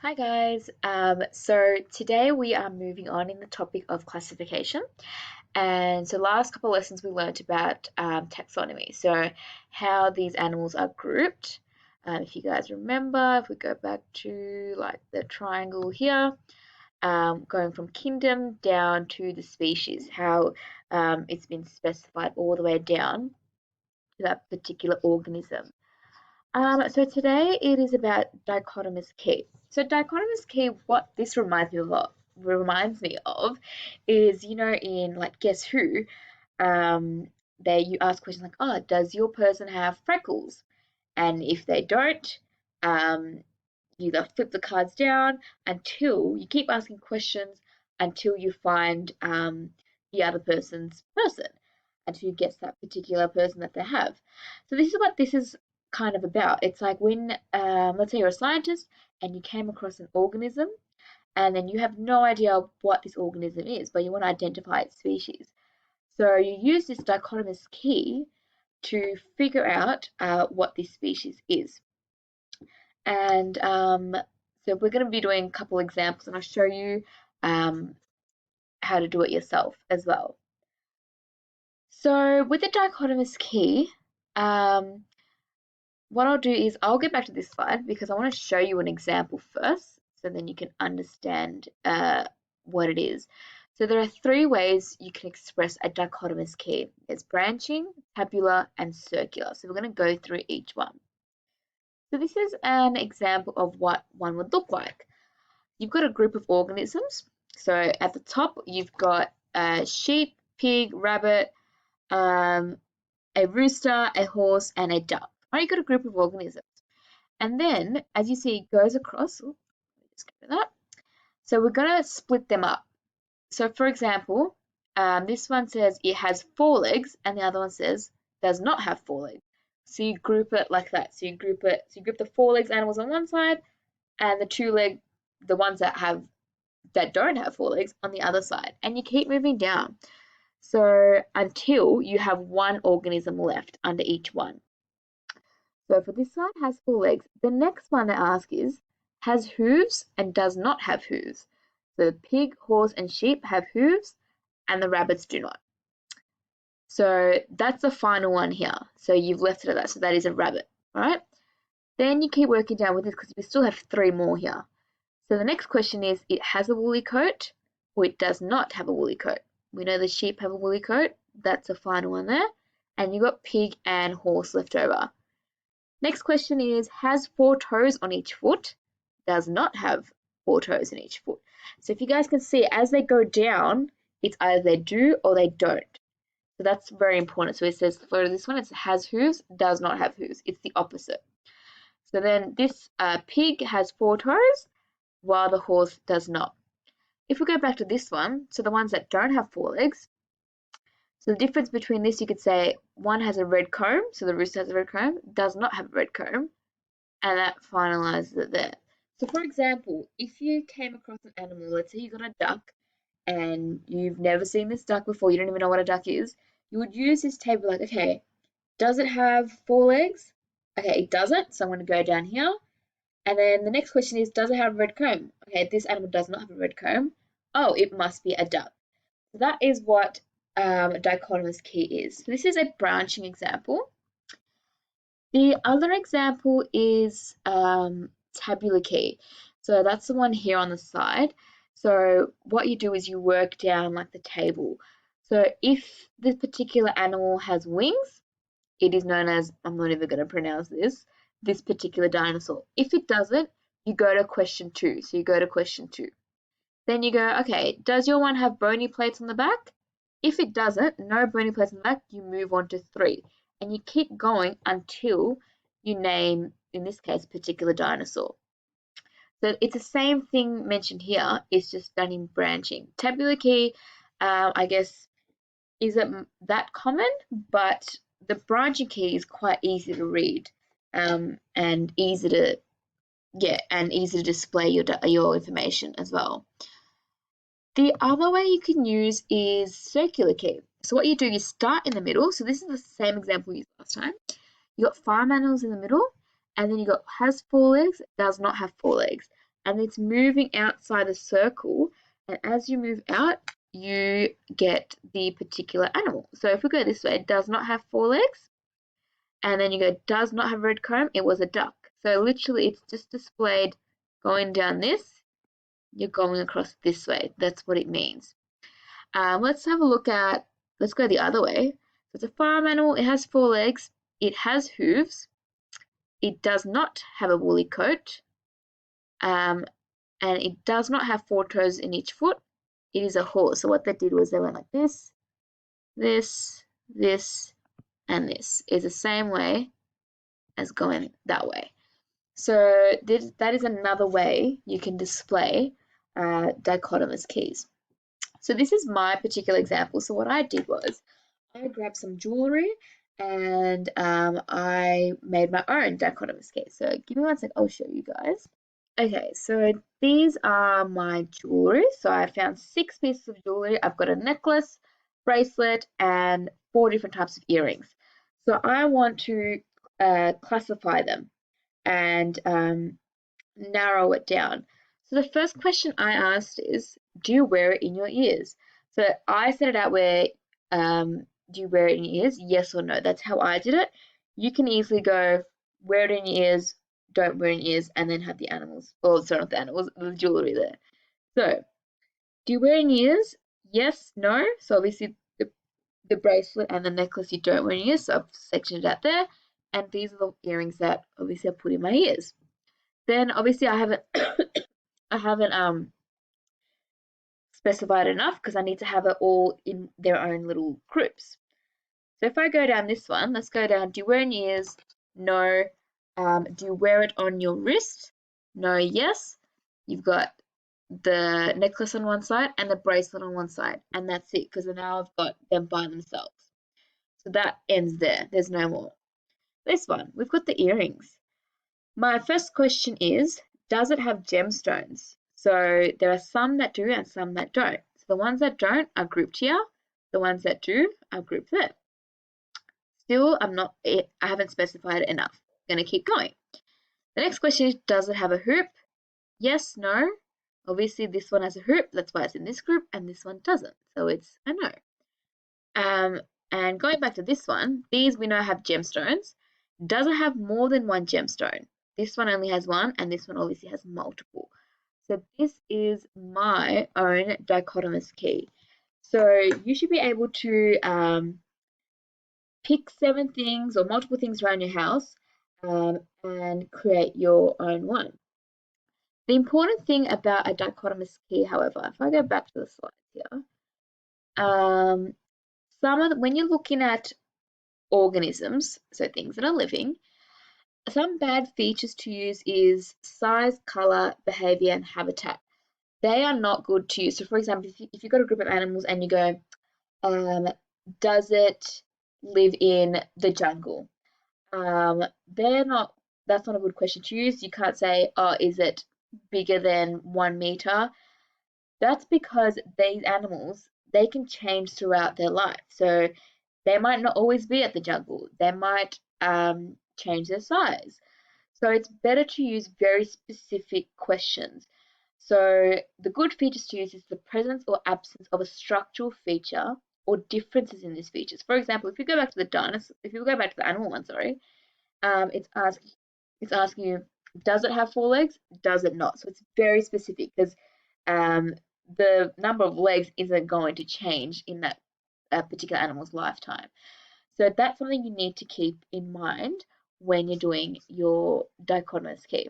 Hi guys. So today we are moving on in the topic of classification. And so last couple of lessons we learned about taxonomy. So how these animals are grouped. If you guys remember, if we go back to like the triangle here, going from kingdom down to the species, how it's been specified all the way down to that particular organism. So today it is about dichotomous key. So dichotomous key, what this reminds me of is, in like Guess Who, there you ask questions like, oh, does your person have freckles? And if they don't, um, you flip the cards down until you keep asking questions until you find the other person's person, until you guess that particular person that they have. So this is what this is kind of about. It's like when, let's say you're a scientist and you came across an organism and then you have no idea what this organism is, but you want to identify its species. So you use this dichotomous key to figure out what this species is. And so we're going to be doing a couple examples and I'll show you um, how to do it yourself as well. So with the dichotomous key, um, what I'll do is I'll get back to this slide because I want to show you an example first so then you can understand what it is. So there are three ways you can express a dichotomous key. It's branching, tabular, and circular. So we're going to go through each one. So this is an example of what one would look like. You've got a group of organisms. So at the top, you've got a sheep, pig, rabbit, a rooster, a horse, and a duck. Right, you've got a group of organisms. And then, as you see, it goes across. Oops, just get rid of that. So we're going to split them up. So for example, this one says it has 4 legs, and the other one says does not have 4 legs. So you group it like that. So you group the 4 legs animals on one side, and the ones that don't have 4 legs on the other side, and you keep moving down. So until you have one organism left under each one. So for this one has 4 legs. The next one they ask is has hooves and does not have hooves. So the pig, horse, and sheep have hooves, and the rabbits do not. So that's the final one here. So you've left it at that. So that is a rabbit, all right? Then you keep working down with this because we still have 3 more here. So the next question is, it has a woolly coat or it does not have a woolly coat. We know the sheep have a woolly coat. That's the final one there. And you've got pig and horse left over. Next question is, has 4 toes on each foot? Does not have 4 toes on each foot. So if you guys can see, as they go down, it's either they do or they don't. So that's very important. So it says for this one, it has hooves, does not have hooves. It's the opposite. So then this pig has 4 toes, while the horse does not. If we go back to this one, so the ones that don't have 4 legs, so the difference between this, you could say one has a red comb, so the rooster has a red comb, does not have a red comb, and that finalizes it there. So for example, if you came across an animal, let's say you got a duck, and you've never seen this duck before, you don't even know what a duck is, you would use this table like, okay, does it have 4 legs? Okay, it doesn't, so I'm going to go down here. And then the next question is, does it have a red comb? Okay, this animal does not have a red comb. Oh, it must be a duck. So that is what a dichotomous key is. So this is a branching example. The other example is tabular key. So that's the one here on the side. So what you do is you work down like the table. So if this particular animal has wings, it is known as, I'm not even going to pronounce this particular dinosaur. If it doesn't, you go to question 2. So you go to question 2. Then you go, okay, does your one have bony plates on the back? If it doesn't, no bony plates on the back, you move on to 3. And you keep going until you name, in this case, particular dinosaur. So it's the same thing mentioned here, it's just done in branching. Tabular key, I guess, isn't that common, but the branching key is quite easy to read and easy to display your information as well. The other way you can use is circular key. So what you do, you start in the middle. So this is the same example we used last time. You got farm animals in the middle, and then you got has 4 legs, does not have 4 legs, and it's moving outside the circle, and as you move out, you get the particular animal. So if we go this way, it does not have 4 legs, and then you go does not have a red comb, it was a duck. So literally it's just displayed going down this, you're going across this way. That's what it means. Let's have a look at, let's go the other way. So it's a farm animal, it has 4 legs, it has hooves, it does not have a woolly coat, and it does not have 4 toes in each foot. It is a horse. So what they did was they went like this, this, this, and this. It's the same way as going that way. So that is another way you can display dichotomous keys. So this is my particular example. So what I did was I grabbed some jewelry and I made my own dichotomous key. So give me one sec, I'll show you guys. Okay, so these are my jewelry. So I found 6 pieces of jewelry. I've got a necklace, bracelet, and 4 different types of earrings. So I want to classify them and narrow it down. So the first question I asked is, do you wear it in your ears? So I set it out where, do you wear it in your ears? Yes or no. That's how I did it. You can easily go, wear it in your ears, don't wear it in your ears, and then have the animals, or sorry, not the animals, the jewelry there. So, do you wear it in your ears? Yes, no. So obviously the bracelet and the necklace you don't wear in your ears, so I've sectioned it out there. And these are the earrings that obviously I put in my ears. Then obviously I haven't I haven't specified enough because I need to have it all in their own little groups. So if I go down this one, let's go down, do you wear in your ears? No. Do you wear it on your wrist? No, yes. You've got the necklace on one side and the bracelet on one side, and that's it, because now I've got them by themselves. So that ends there. There's no more. This one, we've got the earrings. My first question is, does it have gemstones? So there are some that do and some that don't. So the ones that don't are grouped here. The ones that do are grouped there. Still, I haven't specified it enough. I'm going to keep going. The next question is, does it have a hoop? Yes, no. Obviously, this one has a hoop. That's why it's in this group, and this one doesn't. So it's a no. And going back to this one, these we know have gemstones. Does it have more than one gemstone? This one only has one, and this one obviously has multiple. So this is my own dichotomous key. So you should be able to pick 7 things or multiple things around your house and create your own one. The important thing about a dichotomous key, however, if I go back to the slides here, when you're looking at organisms, so things that are living, some bad features to use is size, color, behavior, and habitat. They are not good to use. So for example, if you've got a group of animals and you go, does it live in the jungle? That's not a good question to use. You can't say, oh, is it bigger than 1 meter? That's because these animals, they can change throughout their life. So they might not always be at the jungle. They might change their size. So it's better to use very specific questions. So the good features to use is the presence or absence of a structural feature or differences in these features. For example, if you go back to the animal one, sorry, it's asking you, does it have 4 legs? Does it not? So it's very specific because the number of legs isn't going to change in that particular animal's lifetime. So that's something you need to keep in mind when you're doing your dichotomous key.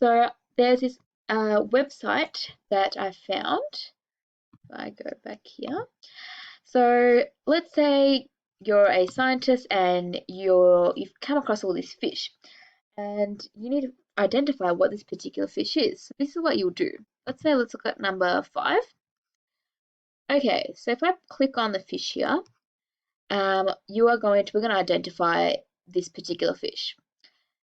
So there's this website that I found. If I go back here. So let's say you're a scientist and you've come across all these fish and you need to identify what this particular fish is. So this is what you'll do. Let's look at number 5. Okay, so if I click on the fish here, we're going to identify this particular fish.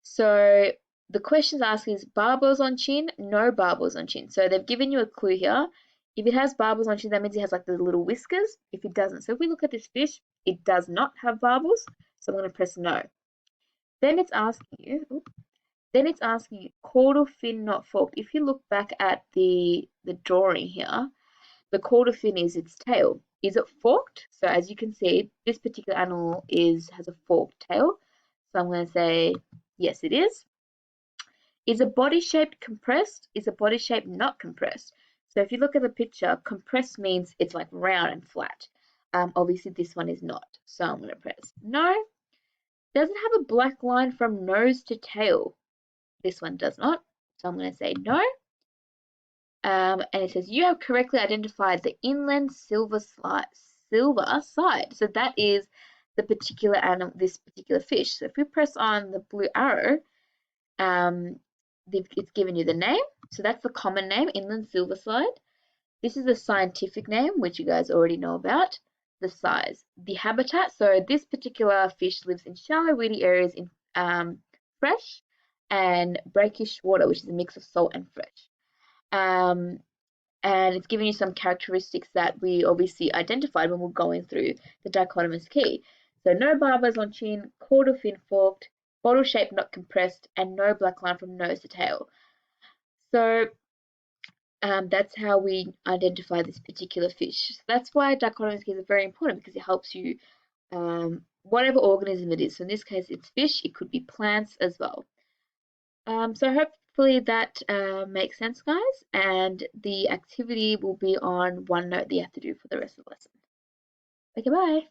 So the question's asking is barbels on chin, no barbels on chin. So they've given you a clue here. If it has barbels on chin, that means it has like the little whiskers. If it doesn't, so if we look at this fish, it does not have barbels. So I'm going to press no. Then it's asking you, Then it's asking you caudal fin not forked. If you look back at the drawing here, the caudal fin is its tail. Is it forked? So as you can see, this particular animal has a forked tail. So I'm going to say yes, it is. Is a body shape compressed? Is a body shape not compressed? So if you look at the picture, compressed means it's like round and flat. Obviously this one is not. So I'm going to press no. Does it have a black line from nose to tail? This one does not. So I'm going to say no. And it says you have correctly identified the inland silver side. So that is the particular animal, this particular fish. So if we press on the blue arrow, it's given you the name. So that's the common name, inland silver slide. This is the scientific name, which you guys already know about. The size, the habitat. So this particular fish lives in shallow, weedy areas in fresh and brackish water, which is a mix of salt and fresh. And it's giving you some characteristics that we obviously identified when we're going through the dichotomous key. So no barbers on chin, caudal fin forked, bottle shape not compressed, and no black line from nose to tail. So that's how we identify this particular fish. So that's why dichotomous keys are very important, because it helps you whatever organism it is. So in this case, it's fish. It could be plants as well. So hopefully that makes sense, guys. And the activity will be on OneNote that you have to do for the rest of the lesson. Okay, bye.